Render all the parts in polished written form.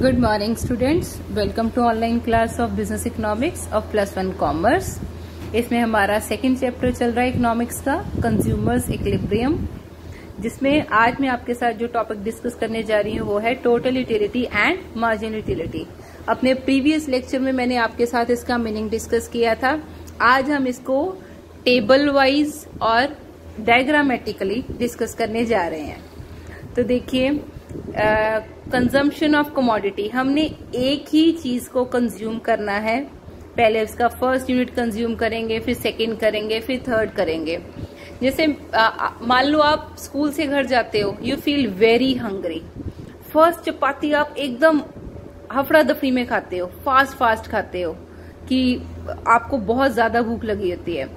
Good morning students, welcome to online class of business economics of +1 commerce. इसमें हमारा second chapter चल रहा है इकोनॉमिक्स का, कंज्यूमर्स इक्विलिब्रियम, जिसमें आज मैं आपके साथ जो टॉपिक डिस्कस करने जा रही हूँ वो है total utility and marginal utility. अपने प्रीवियस लेक्चर में मैंने आपके साथ इसका मीनिंग डिस्कस किया था। आज हम इसको टेबल वाइज और डायग्रामेटिकली डिस्कस करने जा रहे हैं। तो देखिए, कंजम्पशन ऑफ कमोडिटी, हमने एक ही चीज को कंज्यूम करना है। पहले उसका फर्स्ट यूनिट कंज्यूम करेंगे, फिर सेकंड करेंगे, फिर थर्ड करेंगे। जैसे मान लो आप स्कूल से घर जाते हो, you feel very hungry. First chapati आप एकदम हफड़ा दफड़ी में खाते हो, फास्ट फास्ट खाते हो कि आपको बहुत ज्यादा भूख लगी होती है।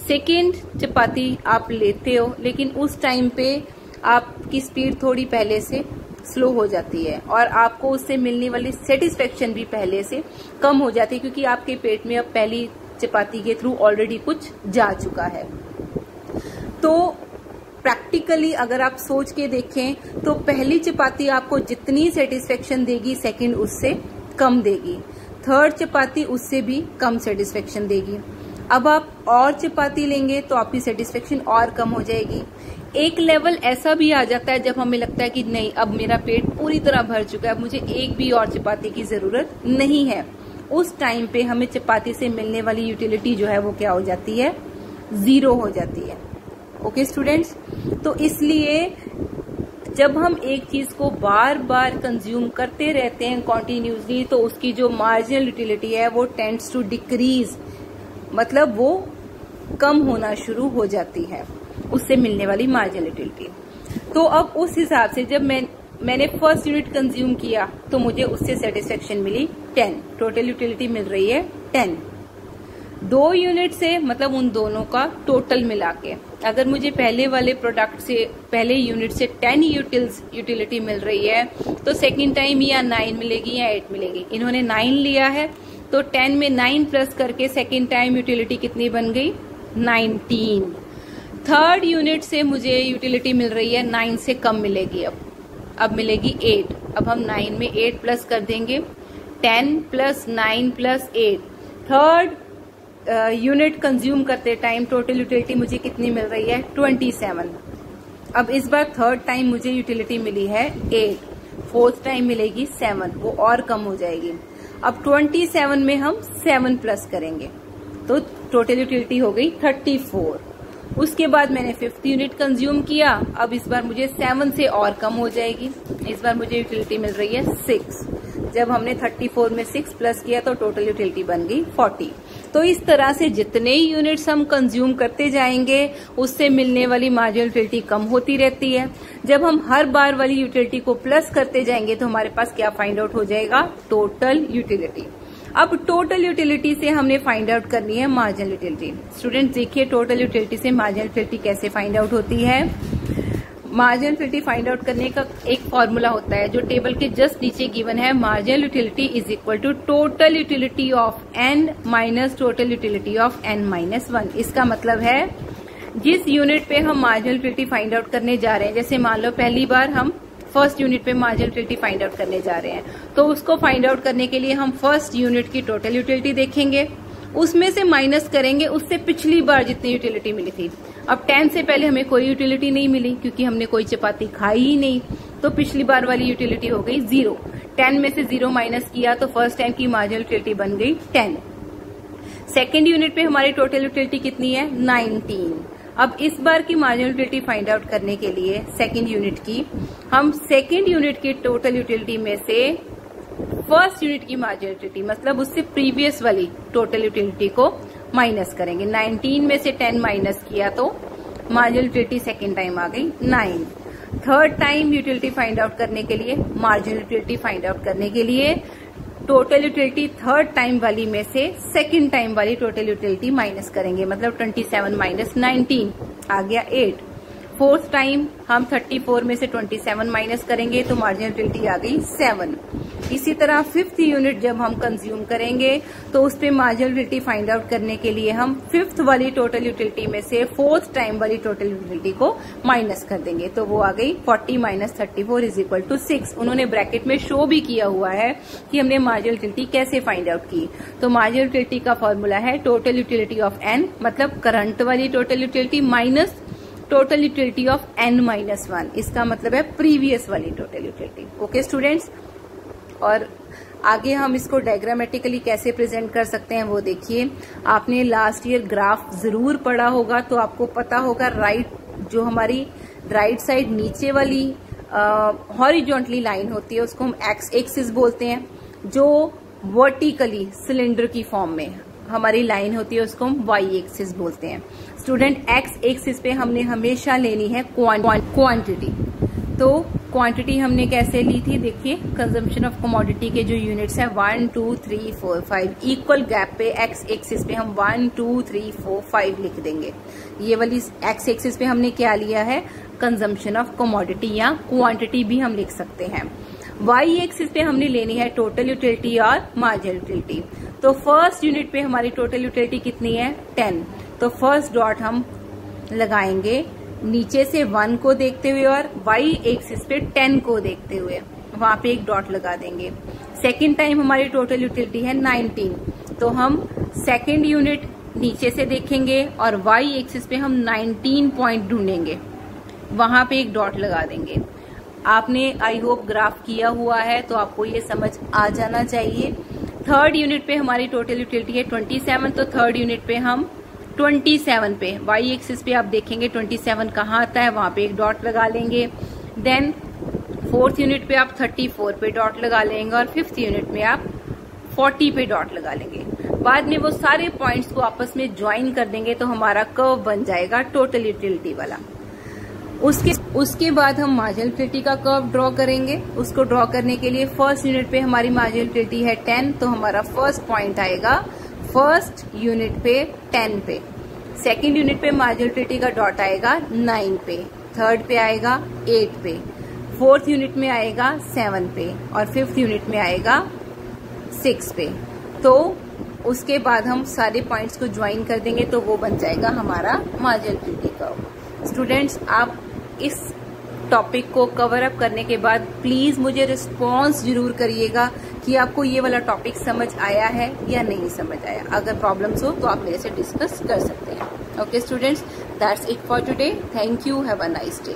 सेकंड चपाती आप लेते हो, लेकिन उस टाइम पे आपकी स्पीड थोड़ी पहले से स्लो हो जाती है और आपको उससे मिलने वाली सेटिस्फेक्शन भी पहले से कम हो जाती है, क्योंकि आपके पेट में अब पहली चपाती के थ्रू ऑलरेडी कुछ जा चुका है। तो प्रैक्टिकली अगर आप सोच के देखें तो पहली चपाती आपको जितनी सेटिस्फेक्शन देगी, सेकंड उससे कम देगी, थर्ड चपाती उससे भी कम सेटिस्फेक्शन देगी। अब आप और चपाती लेंगे तो आपकी सेटिस्फेक्शन और कम हो जाएगी। एक लेवल ऐसा भी आ जाता है जब हमें लगता है कि नहीं, अब मेरा पेट पूरी तरह भर चुका है, मुझे एक भी और चपाती की जरूरत नहीं है। उस टाइम पे हमें चपाती से मिलने वाली यूटिलिटी जो है वो क्या हो जाती है, 0 हो जाती है। ओके स्टूडेंट्स, तो इसलिए जब हम एक चीज को बार बार कंज्यूम करते रहते हैं कॉन्टिन्यूसली, तो उसकी जो मार्जिनल यूटिलिटी है वो टेंड्स टू डिक्रीज, मतलब वो कम होना शुरू हो जाती है, उससे मिलने वाली मार्जिनल यूटिलिटी। तो अब उस हिसाब से जब मैंने फर्स्ट यूनिट कंज्यूम किया तो मुझे उससे सेटिस्फेक्शन मिली 10, टोटल यूटिलिटी मिल रही है 10। 2 यूनिट से मतलब उन दोनों का टोटल मिला के अगर मुझे पहले वाले प्रोडक्ट से, पहले यूनिट से 10 यूटिलिटी मिल रही है, तो सेकेंड टाइम या 9 मिलेगी या 8 मिलेगी। इन्होंने 9 लिया है तो 10 में 9 प्लस करके सेकेंड टाइम यूटिलिटी कितनी बन गई, 19। थर्ड यूनिट से मुझे यूटिलिटी मिल रही है 9 से कम मिलेगी, अब मिलेगी 8। अब हम 9 में 8 प्लस कर देंगे, 10 plus 9 plus 8। Third unit consume करते टाइम टोटल यूटिलिटी मुझे कितनी मिल रही है, 27। अब इस बार थर्ड टाइम मुझे यूटिलिटी मिली है 8, फोर्थ टाइम मिलेगी 7, वो और कम हो जाएगी। अब 27 में हम 7 प्लस करेंगे तो टोटल यूटिलिटी हो गई 34। उसके बाद मैंने 5th यूनिट कंज्यूम किया, अब इस बार मुझे 7 से और कम हो जाएगी, इस बार मुझे यूटिलिटी मिल रही है 6। जब हमने 34 में 6 प्लस किया तो टोटल यूटिलिटी बन गई 40। तो इस तरह से जितने यूनिट्स हम कंज्यूम करते जाएंगे उससे मिलने वाली मार्जिनल यूटिलिटी कम होती रहती है। जब हम हर बार वाली यूटिलिटी को प्लस करते जाएंगे तो हमारे पास क्या फाइंड आउट हो जाएगा, टोटल यूटिलिटी। अब टोटल यूटिलिटी से हमने फाइंड आउट करनी है मार्जिनल यूटिलिटी। स्टूडेंट्स देखिए, टोटल यूटिलिटी से मार्जिनल यूटिलिटी कैसे फाइंड आउट होती है। मार्जिनल यूटिलिटी फाइंड आउट करने का एक फॉर्मूला होता है जो टेबल के जस्ट नीचे गिवन है। Marginal utility is equal to total utility of n minus total utility of n-1। इसका मतलब है जिस यूनिट पे हम मार्जिनल यूटिलिटी फाइंड आउट करने जा रहे हैं, जैसे मान लो पहली बार हम फर्स्ट यूनिट पे मार्जिनल यूटिलिटी फाइंड आउट करने जा रहे हैं, तो उसको फाइंड आउट करने के लिए हम फर्स्ट यूनिट की टोटल यूटिलिटी देखेंगे, उसमें से माइनस करेंगे उससे पिछली बार जितनी यूटिलिटी मिली थी। अब 10 से पहले हमें कोई यूटिलिटी नहीं मिली क्योंकि हमने कोई चपाती खाई ही नहीं, तो पिछली बार वाली यूटिलिटी हो गई 0। 10 में से 0 माइनस किया तो फर्स्ट टाइम की मार्जिनल यूटिलिटी बन गई 10। सेकेंड यूनिट पे हमारी टोटल यूटिलिटी कितनी है, 19। अब इस बार की मार्जिनल यूटिलिटी फाइंड आउट करने के लिए सेकेंड यूनिट की, हम सेकेंड यूनिट की टोटल यूटिलिटी में से फर्स्ट यूनिट की मार्जिनल यूटिलिटी, मतलब उससे प्रीवियस वाली टोटल यूटिलिटी को माइनस करेंगे। 19 में से 10 माइनस किया तो मार्जिनल यूटिलिटी सेकेंड टाइम आ गई 9। Third time utility find out करने के लिए, मार्जिनल यूटिलिटी फाइंड आउट करने के लिए टोटल यूटिलिटी थर्ड टाइम वाली में से सेकेंड टाइम वाली टोटल यूटिलिटी माइनस करेंगे, मतलब 27 माइनस 19 आ गया 8। फोर्थ टाइम हम 34 में से 27 माइनस करेंगे तो मार्जिनल यूटिलिटी आ गई 7। इसी तरह 5th यूनिट जब हम कंज्यूम करेंगे तो उस पे मार्जिनल यूटिलिटी फाइंड आउट करने के लिए हम 5th वाली टोटल यूटिलिटी में से 4th टाइम वाली टोटल यूटिलिटी को माइनस कर देंगे। तो वो आ गई 40 - 34 = 6। उन्होंने ब्रैकेट में शो भी किया हुआ है कि हमने मार्जिनल यूटिलिटी कैसे फाइंड आउट की। तो मार्जिनल यूटिलिटी का फॉर्मूला है टोटल यूटिलिटी ऑफ एन, मतलब करंट वाली total utility minus total utility of n-1। इसका मतलब है प्रीवियस वाली टोटल यूटिलिटी। ओके स्टूडेंट्स, और आगे हम इसको डायग्रामेटिकली कैसे प्रेजेंट कर सकते हैं वो देखिए। आपने लास्ट ईयर ग्राफ जरूर पढ़ा होगा, तो आपको पता होगा जो हमारी राइट साइड नीचे वाली हॉरिजॉन्टली लाइन होती है उसको हम एक्स एक्सिस बोलते हैं। जो वर्टिकली सिलेंडर की फॉर्म में हमारी लाइन होती है उसको हम वाई एक्सिस बोलते हैं। स्टूडेंट एक्स एक्सिस पे हमने हमेशा लेनी है क्वांटिटी। तो क्वांटिटी हमने कैसे ली थी, देखिए कंजम्पशन ऑफ कमोडिटी के जो यूनिट्स है 1 2 3 4 5 इक्वल गैप पे एक्स एक्सिस पे हम 1 2 3 4 5 लिख देंगे। ये वाली एक्स एक्सिस पे हमने क्या लिया है, कंजम्पशन ऑफ कमोडिटी या क्वांटिटी भी हम लिख सकते हैं। वाई एक्सिस पे हमने लेनी है टोटल यूटिलिटी और मार्जिनल यूटिलिटी। तो फर्स्ट यूनिट पे हमारी टोटल यूटिलिटी कितनी है 10। तो फर्स्ट डॉट हम लगाएंगे नीचे से 1 को देखते हुए और वाई एक्सिस पे 10 को देखते हुए, वहां पे एक डॉट लगा देंगे। सेकेंड टाइम हमारी टोटल यूटिलिटी है 19, तो हम सेकेंड यूनिट नीचे से देखेंगे और वाई एक्सिस पे हम 19 पॉइंट ढूंढेंगे, वहां पे एक डॉट लगा देंगे। आपने आई होप ग्राफ किया हुआ है तो आपको ये समझ आ जाना चाहिए। थर्ड यूनिट पे हमारी टोटल यूटिलिटी है 27, तो थर्ड यूनिट पे हम 27 पे वाई एक्सिस पे आप देखेंगे 27 कहाँ आता है, वहां पे एक डॉट लगा लेंगे। देन फोर्थ यूनिट पे आप 34 पे डॉट लगा लेंगे और फिफ्थ यूनिट में आप 40 पे डॉट लगा लेंगे। बाद में वो सारे पॉइंट्स को आपस में ज्वाइन कर देंगे तो हमारा कर्व बन जाएगा टोटल यूटिलिटी वाला। उसके बाद हम मार्जिनल यूटिलिटी का कर्व ड्रॉ करेंगे। उसको ड्रॉ करने के लिए फर्स्ट यूनिट पे हमारी मार्जिनल यूटिलिटी है 10, तो हमारा फर्स्ट पॉइंट आएगा फर्स्ट यूनिट पे 10 पे। सेकेंड यूनिट पे मार्जिनल यूटिलिटी का डॉट आएगा 9 पे, थर्ड पे आएगा 8 पे, फोर्थ यूनिट में आएगा 7 पे और फिफ्थ यूनिट में आएगा 6 पे। तो उसके बाद हम सारे पॉइंट्स को ज्वाइन कर देंगे तो वो बन जाएगा हमारा मार्जिनल यूटिलिटी कर्व। स्टूडेंट्स, आप इस टॉपिक को कवर अप करने के बाद प्लीज मुझे रिस्पॉन्स जरूर करिएगा कि आपको ये वाला टॉपिक समझ आया है या नहीं समझ आया। अगर प्रॉब्लम्स हो तो आप मेरे से डिस्कस कर सकते हैं। Okay students, that's it for today. Thank you, have a nice day.